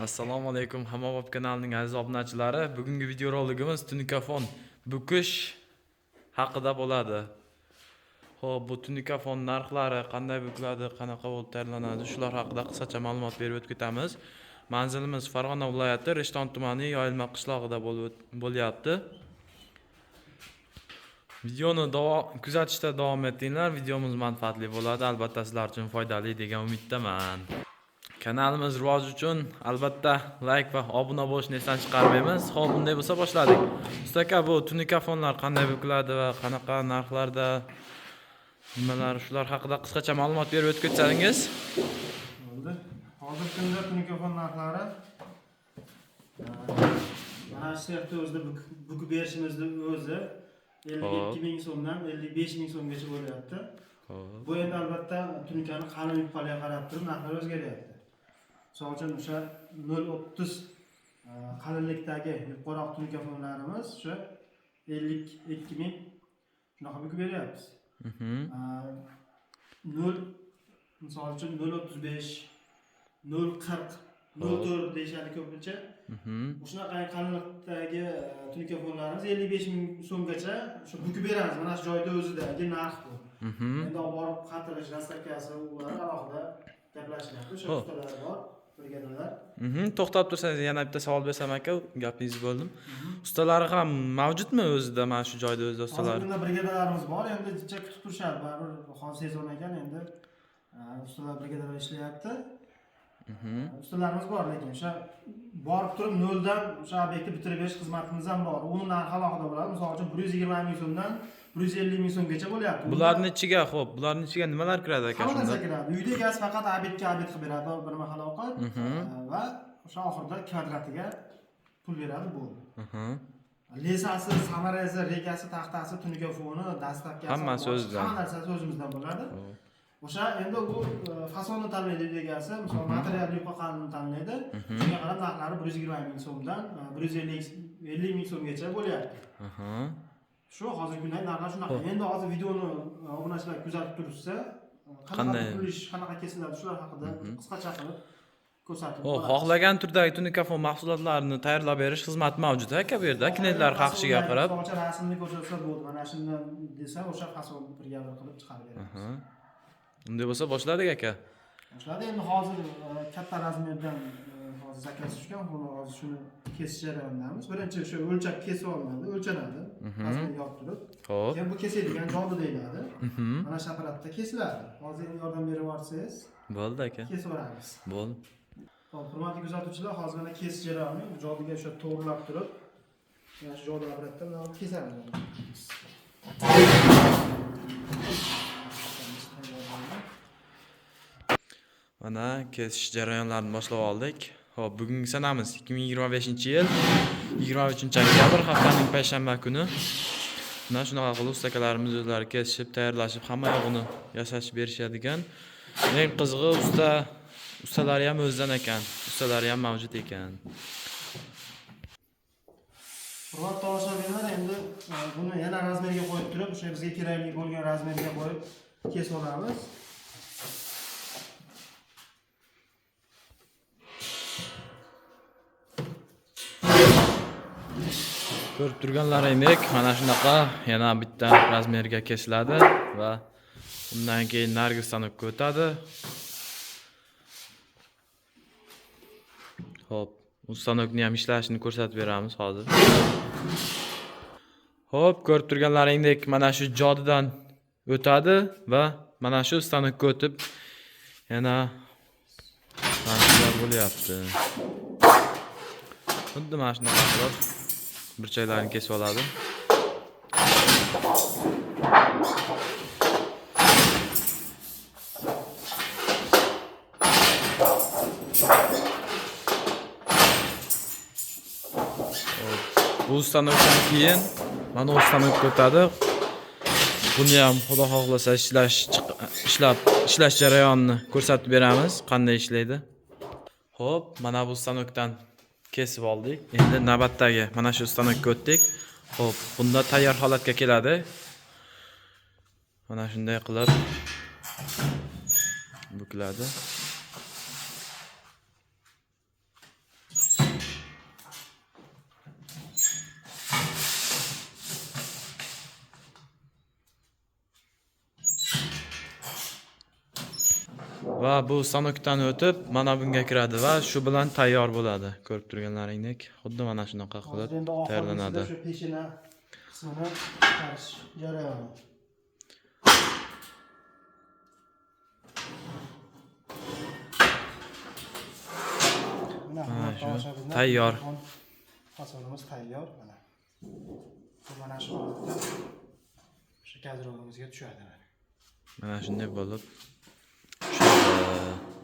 Assalomu alaykum Hammabop kanalining aziz obunachilari. Bugungi videoroligimiz tunikafon bukish haqida bo'ladi. Xo'p, bu tunikafon narxlari qanday bukiladi, qanaqa bo'lib tayyorlanadi, shular haqida qisqacha ma'lumot berib o'tib ketamiz. Manzilimiz Farg'ona viloyati Rishton tumani Yoyilma qishlog'ida bo'lyapti. Videoni kuzatishda davom etinglar. Videomiz manfaatli bo'ladi, albatta sizlar uchun foydali degan umiddaman. Kanalimiz rivoji uchun albatta like va obuna bo'lishni esdan chiqarmaymiz. Xo'p, bunday bo'lsa boshladik. Ustaka, bu tunikafonlar qanday bukiladi va qanaqa narxlarda, nimalar shular haqida qisqacha ma'lumot berib o'tib ketsangiz. Hozirgi kunda tunikafon narxlari mana shu yerda o'zida bukib berishimizni o'zi 52 ming so'mdan 55 ming so'mgacha bo'lyapti. Bu endi albatta tunikani qalin yuqoriga qarab turib narxlar o'zgaryapti. Misol uchun o'sha 0.30 qalinlikdagi yuqoriroq tunikafonlarimiz o'sha 52 ming shunaqa bukib beryapmiz. Misol uchun 0.35, 0.40, 0.4 deyishadi ko'pincha. Shunaqa qalinlikdagi tunikafonlarimiz 55 ming so'mgacha shu bukib beramiz. Mana shu joyda o'zidagi narx bu. Endi olib borib qatirish, dastakasi ular alohida gaplashiladi. O'sha ustalar bor. To'xtab tursangiz yana bitta savol bersam aka, gapingizni bo'ldim. Ustalari ham mavjudmi o'zida, mana shu joyda o'zida ustalar? Hozirda brigadalarimiz bor, endi jicha kutib turishadi. Baribir hozir sezon ekan, endi ustalar brigadalar ishlayapti. Ustalarimiz bor, lekin o'sha borib turib noldan o'sha obyektni bitirib berish xizmatimiz ham bor. Uni narxi alohida bo'ladi. Misol uchun 120 ming so'mdan 150 ming so'mgacha bo'lyapti. Bularning ichiga, xo'p, bularning ichiga nimalar kiradi aka shunda? Hamma kiradi. Uyda gaz faqat obyektga obyekt qilib beradi, bir mahal ovqat va o'sha oxirida kvadratiga pul beradi bu. Lesasi, samarasi, regasi, taxtasi, tunikafoni, dastlabkasi hammasi o'zidan. Hamma narsasi o'zimizdan bo'ladi. O'sha endi u fasonni tanlaydi egasi, misol material yuqa qalinni tanlaydi. Shunga qarab narxlari 120 ming so'mdan 150 ming so'mgacha bo'lyapti. Shu hozirgi kunda narxlar shunaqa. Endi hozir videoni obunachilar kuzatib turishsa, qanday qurilish, qanaqa kesiladi, shular haqida qisqacha qilib ko'rsatib beramiz. Xohlagan turdagi tunikafon mahsulotlarini tayyorlab berish xizmati mavjud aka bu yerda. Klientlar xohishiga qarab. O'sha rasmni ko'rsatsa bo'ldi. Mana shundan desa, o'sha fason birga qilib chiqarib beramiz. Unday bo'lsa boshladik aka. Boshladi. Endi hozir katta razmerdan hozir zakaz tushgan, buni hozir shuni kesish jarayonidamiz. Birinchi o'sha o'lchab kesib olinadi, o'lchanadi. Rasmga olib turib. Xo'p. Keyin bu kesilgan jodi deyiladi. Mana shu apparatda kesiladi. Hozir yordam berib yuborsangiz, bo'ldi aka. Kesib olamiz. Bo'ldi. Xo'p, hurmatli kuzatuvchilar, hozir mana kesish jarayoni jodiga o'sha to'g'rilab turib, mana shu jodi apparatdan kesamiz. Mana kesish jarayonlarini boshlab oldik. Xo'p, bugungi sanamiz 2025-yil 23-oktyabr haftaning payshanba kuni. Mana shunaqa qilib ustakalarimiz o'zlari kesishib, tayyorlashib, hamma yog'ini yasashib berishadigan. Eng qizig'i ustalari ham o'zidan ekan, ustalari ham mavjud ekan. Hurmatli tomoshabinlar, endi buni yana razmerga qo'yib turib, o'sha bizga kerakli bo'lgan razmerga qo'yib kesib olamiz. Ko'rib turganlaringdek, mana shunaqa yana bitta razmerga kesiladi va undan keyin nargi stanokka o'tadi. Xo'p, bu stanokning ham ishlashini ko'rsatib beramiz hozir. Xo'p, ko'rib turganlaringdek, mana shu jodidan o'tadi va mana shu stanokka o'tib yana narxlar bo'lyapti. Xuddi mana shunaqa qilib burchaklarini kesib oladi. Bu stanokdan keyin mana bu stanokka o'tadi. Buni ham xudo xohlasa ishlash jarayonini ko'rsatib beramiz, qanday ishlaydi. Xo'p, mana bu stanokdan kesib oldik. Endi navbatdagi mana shu stanokka o'tdik. Xo'p, bunda tayyor holatga keladi. Mana shunday qilib bukiladi. va bu stanokdan o'tib mana bunga kiradi va shu bilan tayyor bo'ladi. Ko'rib turganlaringdek, xuddi mana shunaqa qilib Hozir endi tayyorlanadi. oxirgisida shu peshina qismini chiqarish jarayoni. Mana shu tayyor. Fasonimiz tayyor mana. Bu mana shu holatda shu kadrogimizga tushadi. Mana shunday bo'lib tushadi.